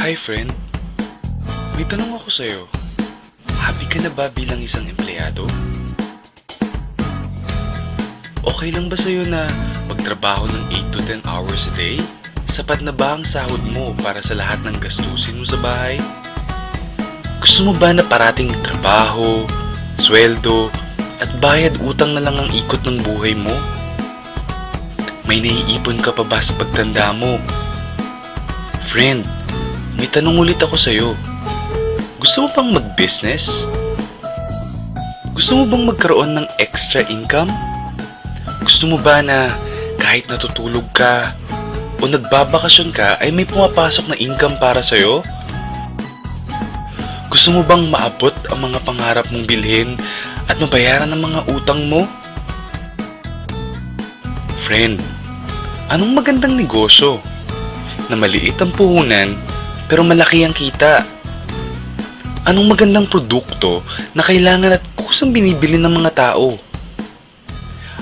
Hi friend, may tanong ako sa'yo. Happy ka na ba bilang isang empleyado? Okay lang ba sa'yo na magtrabaho ng 8 to 10 hours a day? Sapat na ba ang sahod mo para sa lahat ng gastusin mo sa bahay? Gusto mo ba na parating trabaho, sweldo, at bayad utang na lang ang ikot ng buhay mo? May naiipon ka pa ba sa pagtanda mo? Friend, may tanong ulit ako sa'yo. Gusto mo bang mag-business? Gusto mo bang magkaroon ng extra income? Gusto mo ba na kahit natutulog ka o nagbabakasyon ka ay may pumapasok na income para sa'yo? Gusto mo bang maabot ang mga pangarap mong bilhin at mabayaran ang mga utang mo? Friend, anong magandang negosyo na maliit ang puhunan pero malaki ang kita? Anong magandang produkto na kailangan at kusang binibili ng mga tao?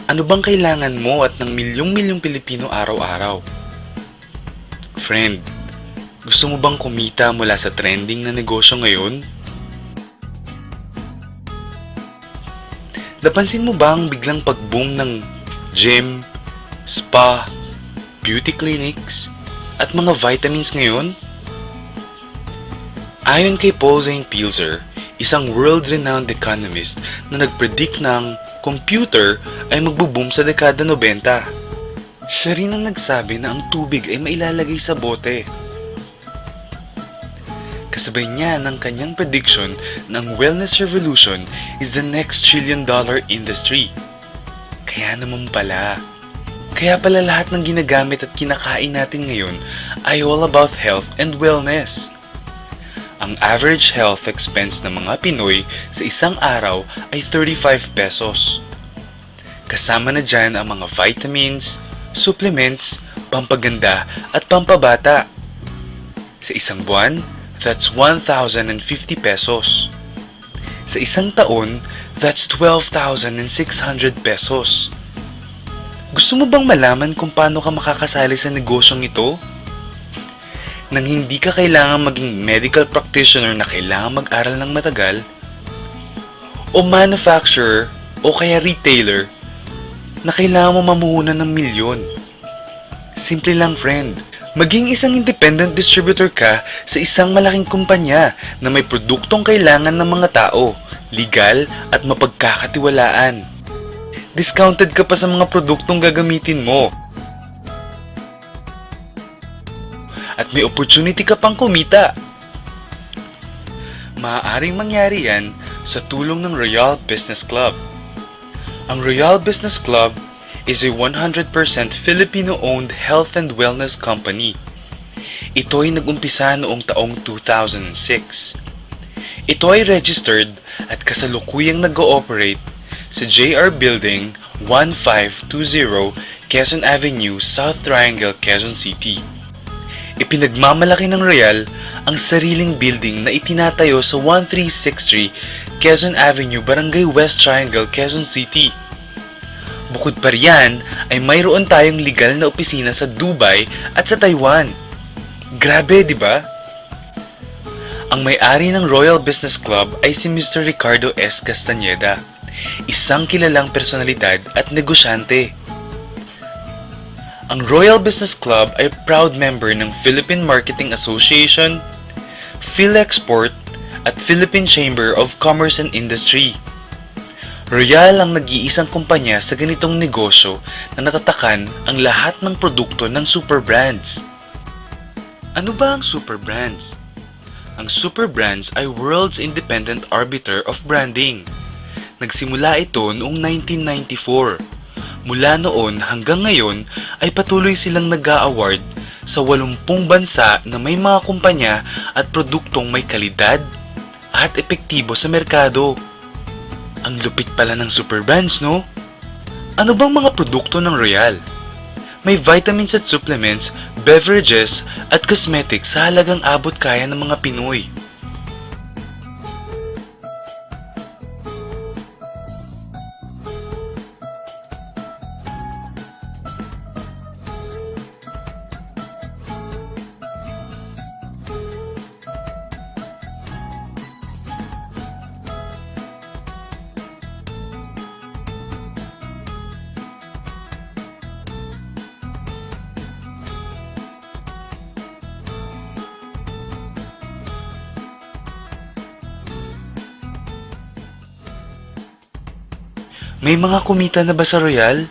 Ano bang kailangan mo at ng milyong-milyong Pilipino araw-araw? Friend, gusto mo bang kumita mula sa trending na negosyo ngayon? Napansin mo ba ang biglang pag-boom ng gym, spa, beauty clinics, at mga vitamins ngayon? Ayon kay Paul Zane Pilzer, isang world-renowned economist na nag-predict ng computer ay magbo-boom sa dekada 90. Siya rin ang nagsabi na ang tubig ay mailalagay sa bote. Kasabay niya ng kanyang prediction na ang wellness revolution is the next trillion-dollar industry. Kaya naman pala. Kaya pala lahat ng ginagamit at kinakain natin ngayon ay all about health and wellness. Ang average health expense ng mga Pinoy sa isang araw ay 35 pesos. Kasama na dyan ang mga vitamins, supplements, pampaganda at pampabata. Sa isang buwan, that's 1,050 pesos. Sa isang taon, that's 12,600 pesos. Gusto mo bang malaman kung paano ka makakasali sa negosyong ito? Nang hindi ka kailangan maging medical practitioner na kailangan mag-aral ng matagal, o manufacturer o kaya retailer na kailangan mo mamuhunan ng milyon. Simple lang friend, maging isang independent distributor ka sa isang malaking kumpanya na may produktong kailangan ng mga tao, legal at mapagkakatiwalaan. Discounted ka pa sa mga produktong gagamitin mo. At may opportunity ka pang kumita. Maaaring mangyari yan sa tulong ng Royal Business Club. Ang Royal Business Club is a 100% Filipino-owned health and wellness company. Ito ay nag-umpisa noong taong 2006. Ito ay registered at kasalukuyang nag-ooperate sa JR Building 1520 Quezon Avenue, South Triangle, Quezon City. Ipinagmamalaki ng Royal ang sariling building na itinatayo sa 1363 Quezon Avenue, Barangay West Triangle, Quezon City. Bukod pa riyan ay mayroon tayong legal na opisina sa Dubai at sa Taiwan. Grabe, di ba? Ang may-ari ng Royal Business Club ay si Mr. Ricardo S. Castañeda, isang kilalang personalidad at negosyante. Ang Royal Business Club ay proud member ng Philippine Marketing Association, PhilExport at Philippine Chamber of Commerce and Industry. Royal ang nag-iisang kumpanya sa ganitong negosyo na natatakan ang lahat ng produkto ng super brands. Ano ba ang super brands? Ang super brands ay world's independent arbiter of branding. Nagsimula ito noong 1994. Mula noon hanggang ngayon ay patuloy silang nag-a-award sa 80 bansa na may mga kumpanya at produktong may kalidad at epektibo sa merkado. Ang lupit pala ng super brands, no? Ano bang mga produkto ng Royal? May vitamins at supplements, beverages at cosmetics sa halagang abot kaya ng mga Pinoy. May mga kumita na ba sa Royal?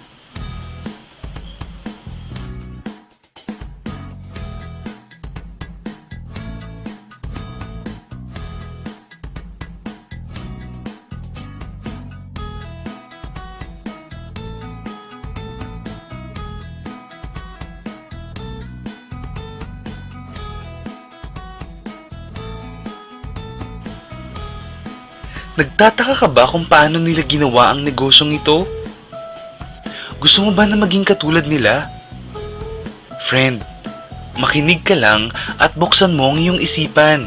Nagtataka ka ba kung paano nila ginawa ang negosyong ito? Gusto mo ba na maging katulad nila? Friend, makinig ka lang at buksan mo ang iyong isipan.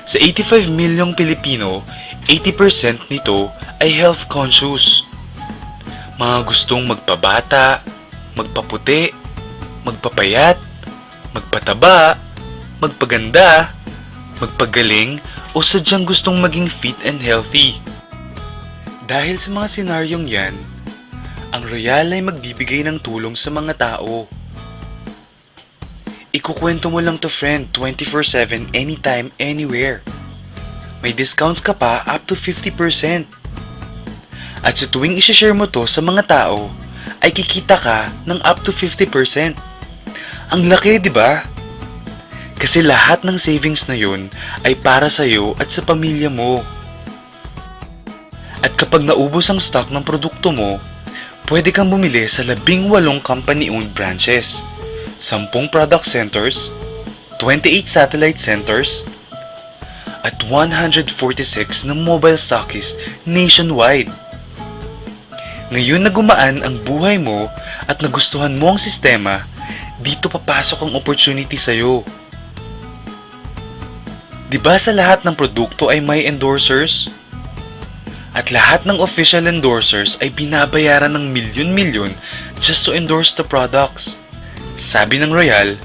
Sa 85 milyong Pilipino, 80% nito ay health conscious. Mga gustong magpabata, magpaputi, magpapayat, magpataba, magpaganda, magpagaling, o sadyang gustong maging fit and healthy. Dahil sa mga senaryong yan, ang Royal ay magbibigay ng tulong sa mga tao. Ikukwento mo lang to friend 24/7 anytime, anywhere. May discounts ka pa up to 50%. At sa tuwing isishare mo to sa mga tao, ay kikita ka ng up to 50%. Ang laki, di ba? Kasi lahat ng savings na yun ay para sa'yo at sa pamilya mo. At kapag naubos ang stock ng produkto mo, pwede kang bumili sa 18 company-owned branches, 10 product centers, 28 satellite centers, at 146 na mobile stockists nationwide. Ngayon na gumaan ang buhay mo at nagustuhan mo ang sistema, dito papasok ang opportunity sa'yo. Diba sa lahat ng produkto ay may endorsers? At lahat ng official endorsers ay binabayaran ng milyon-milyon just to endorse the products. Sabi ng Royal,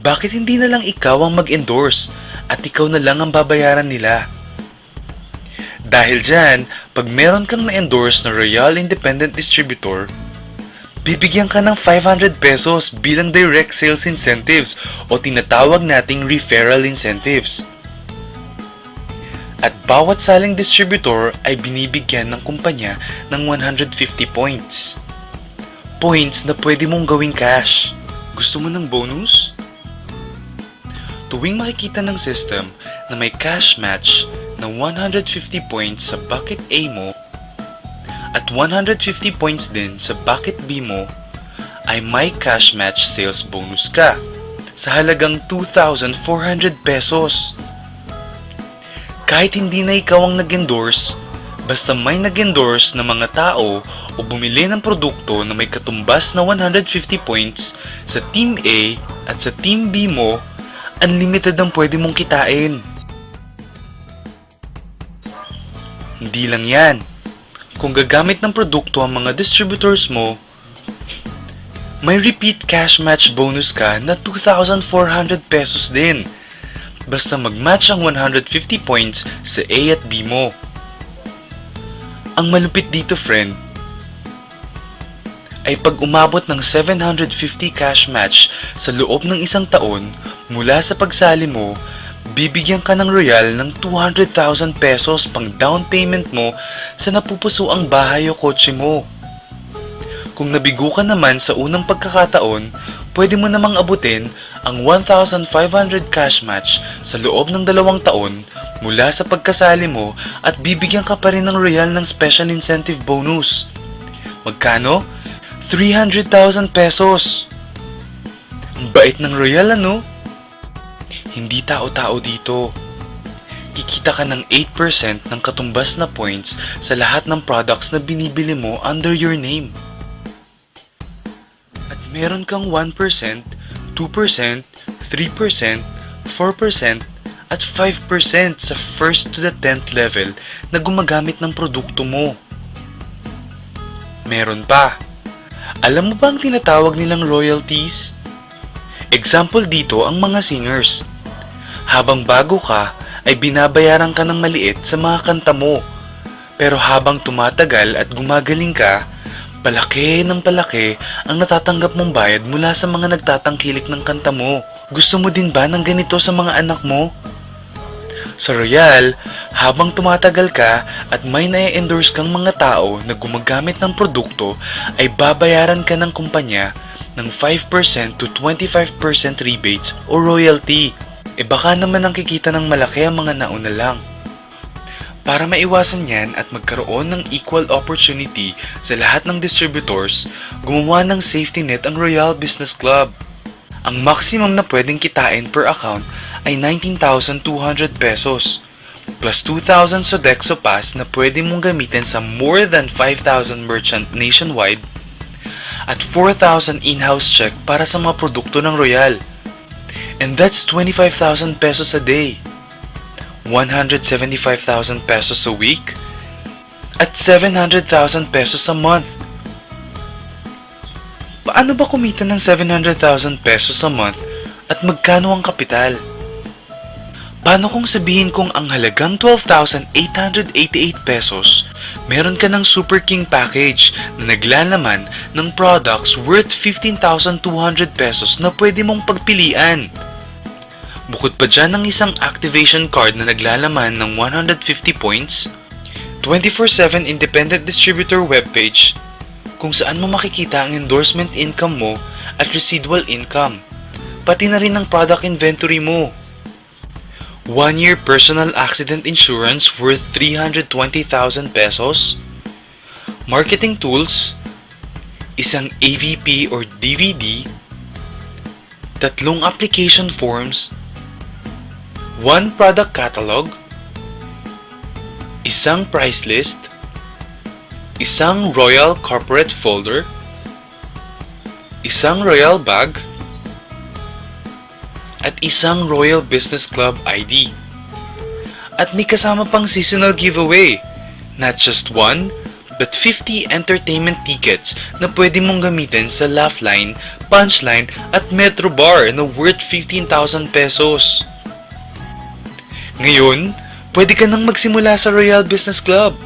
bakit hindi na lang ikaw ang mag-endorse at ikaw na lang ang babayaran nila? Dahil dyan, pag meron kang na-endorse na Royal Independent Distributor, bibigyan ka ng 500 pesos bilang direct sales incentives o tinatawag nating referral incentives. At bawat saling distributor ay binibigyan ng kumpanya ng 150 points. Points na pwede mong gawing cash. Gusto mo ng bonus? Tuwing makikita ng system na may cash match na 150 points sa bucket A mo at 150 points din sa bucket B mo, ay may cash match sales bonus ka sa halagang 2,400 pesos. Kahit hindi na ikaw ang nag-endorse, basta may nag-endorse na mga tao o bumili ng produkto na may katumbas na 150 points sa Team A at sa Team B mo, unlimited ang pwede mong kitain. Hindi lang yan. Kung gagamit ng produkto ang mga distributors mo, may repeat cash match bonus ka na 2,400 pesos din. Basta mag-match ang 150 points sa A at B mo. Ang malupit dito friend, ay pag umabot ng 750 cash match sa loob ng isang taon mula sa pagsali mo, bibigyan ka ng Royal ng 200,000 pesos pang down payment mo sa napupusuang bahay o kotse mo. Kung nabigo ka naman sa unang pagkakataon, pwede mo namang abutin ang 1,500 cash match sa loob ng 2 taon mula sa pagkasali mo at bibigyan ka pa rin ng Royal ng special incentive bonus. Magkano? 300,000 pesos! Ang bait ng Royal ano? Hindi tao-tao dito. Kikita ka ng 8% ng katumbas na points sa lahat ng products na binibili mo under your name. At meron kang 1%, 2%, 3%, 4%, at 5% sa first to the 10th level na gumagamit ng produkto mo. Meron pa. Alam mo ba ang tinatawag nilang royalties? Example dito ang mga singers. Habang bago ka, ay binabayaran ka ng maliit sa mga kanta mo. Pero habang tumatagal at gumagaling ka, palaki ng palaki ang natatanggap mong bayad mula sa mga nagtatangkilik ng kanta mo. Gusto mo din ba ng ganito sa mga anak mo? Sa Royal, Habang tumatagal ka at may na-endorse kang mga tao na gumagamit ng produkto, ay babayaran ka ng kumpanya ng 5% to 25% rebates o royalty. E baka naman ang kikita ng malaki ang mga nauna lang. Para maiwasan yan at magkaroon ng equal opportunity sa lahat ng distributors, gumawa ng safety net ang Royal Business Club. Ang maximum na pwedeng kitain per account ay 19,200 pesos, plus 2,000 Sodexo Pass na pwede mong gamitin sa more than 5,000 merchant nationwide, at 4,000 in-house check para sa mga produkto ng Royal. And that's 25,000 pesos a day, 175,000 pesos a week, at 700,000 pesos a month. Paano ba kumita ng 700,000 pesos a month at magkano ang kapital? Paano kung sabihin kong ang halagang 12,888 pesos, meron ka ng Super King Package na naglalaman ng products worth 15,200 pesos na pwede mong pagpilian. Bukod pa dyan ng isang activation card na naglalaman ng 150 points, 24/7 independent distributor webpage kung saan mo makikita ang endorsement income mo at residual income, pati na rin ang product inventory mo. 1-year personal accident insurance worth 320,000 pesos, marketing tools, isang AVP or DVD, 3 application forms, 1 product catalog, isang price list, isang Royal corporate folder, isang Royal bag, at isang Royal Business Club ID. At may kasama pang seasonal giveaway, not just 1, but 50 entertainment tickets na pwede mong gamitin sa Laugh-Line, Punchline at Metro Bar na worth 15,000 pesos. Ngayon, pwede ka nang magsimula sa Royal Business Club.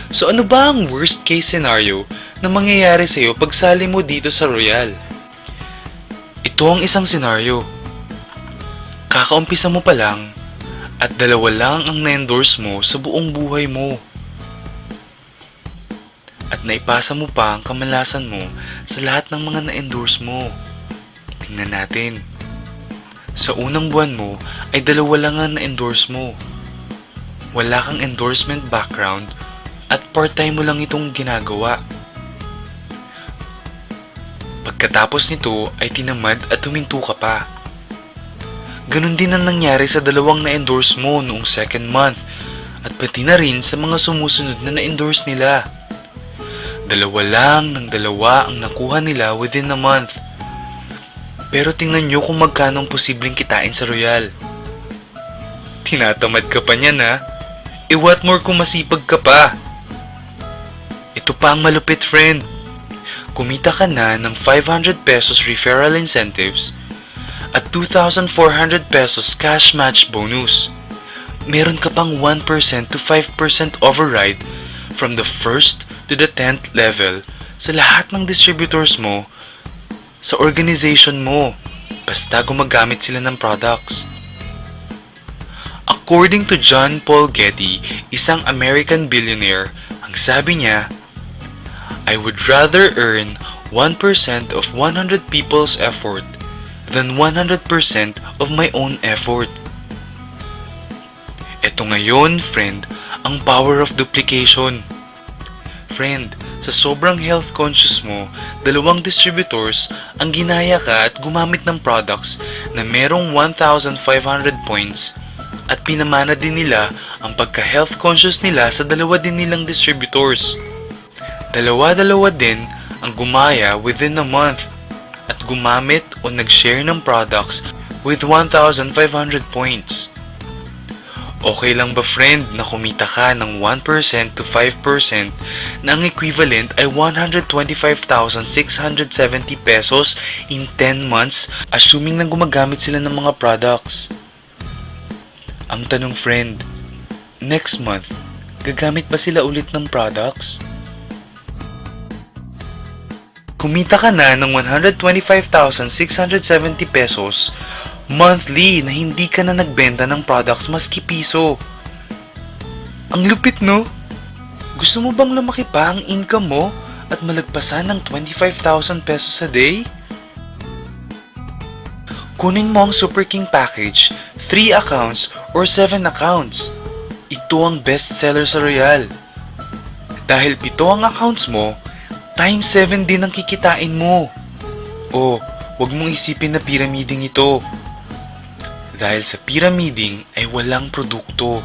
So ano ba ang worst case scenario na mangyayari sa'yo pag sali mo dito sa Royal? Ito ang isang scenario. Kakaumpisa mo pa lang at 2 lang ang na-endorse mo sa buong buhay mo. At naipasa mo pa ang kamalasan mo sa lahat ng mga na-endorse mo. Tingnan natin. Sa unang buwan mo ay 2 lang ang na-endorse mo. Wala kang endorsement background at part-time mo lang itong ginagawa. Pagkatapos nito ay tinamad at huminto ka pa. Ganon din ang nangyari sa 2 na-endorse mo noong 2nd month at pati na rin sa mga sumusunod na na-endorse nila. 2 lang ng 2 ang nakuha nila within a month. Pero tingnan nyo kung magkano ang posibleng kitain sa Royal. Tinatamad ka pa niyan ha? E what more kung masipag ka pa? Ito pa ang malupit, friend. Kumita ka na ng 500 pesos referral incentives at 2,400 pesos cash match bonus. Meron ka pang 1% to 5% override from the 1st to the 10th level sa lahat ng distributors mo sa organization mo, basta gumagamit sila ng products. According to John Paul Getty, isang American billionaire, ang sabi niya, I would rather earn 1% of 100 people's effort than 100% of my own effort. Ito ngayon, friend, ang power of duplication. Friend, sa sobrang health conscious mo, 2 distributors ang ginaya ka at gumamit ng products na merong 1,500 points at pinamana din nila ang pagka-health conscious nila sa 2 din nilang distributors. 2 din ang gumaya within a month at gumamit o nag-share ng products with 1,500 points. Okay lang ba, friend, na kumita ka ng 1% to 5% na ang equivalent ay 125,670 pesos in 10 months assuming na gumagamit sila ng mga products? Ang tanong, friend, next month, gagamit ba sila ulit ng products? Kumita ka na ng 125,670 pesos monthly na hindi ka na nagbenta ng products maski piso. Ang lupit, no? Gusto mo bang lumaki pa ang income mo at malagpasan ng 25,000 pesos a day? Kunin mo ang Super King Package, 3 accounts or 7 accounts. Ito ang best seller sa Royal. Dahil 7 ang accounts mo, times 7 din ang kikitain mo. O, huwag mong isipin na pyramiding ito. Dahil sa pyramiding ay walang produkto.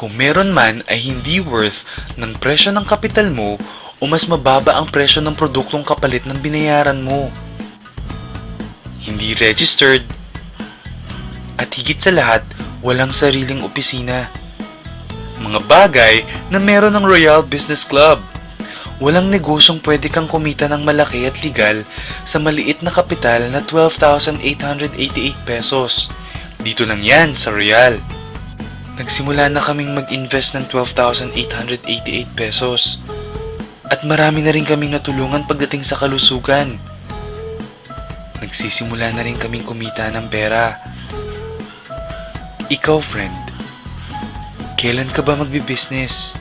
Kung meron man ay hindi worth ng presyo ng kapital mo o mas mababa ang presyo ng produktong kapalit ng binayaran mo. Hindi registered. At higit sa lahat, walang sariling opisina. Mga bagay na meron ng Royal Business Club. Walang negosyong pwede kang kumita ng malaki at legal sa maliit na kapital na 12,888 pesos. Dito lang yan sa Royal. Nagsimula na kaming mag-invest ng 12,888 pesos. At marami na rin kaming natulungan pagdating sa kalusugan. Nagsisimula na rin kaming kumita ng pera. Ikaw, friend, kailan ka ba magbi-business?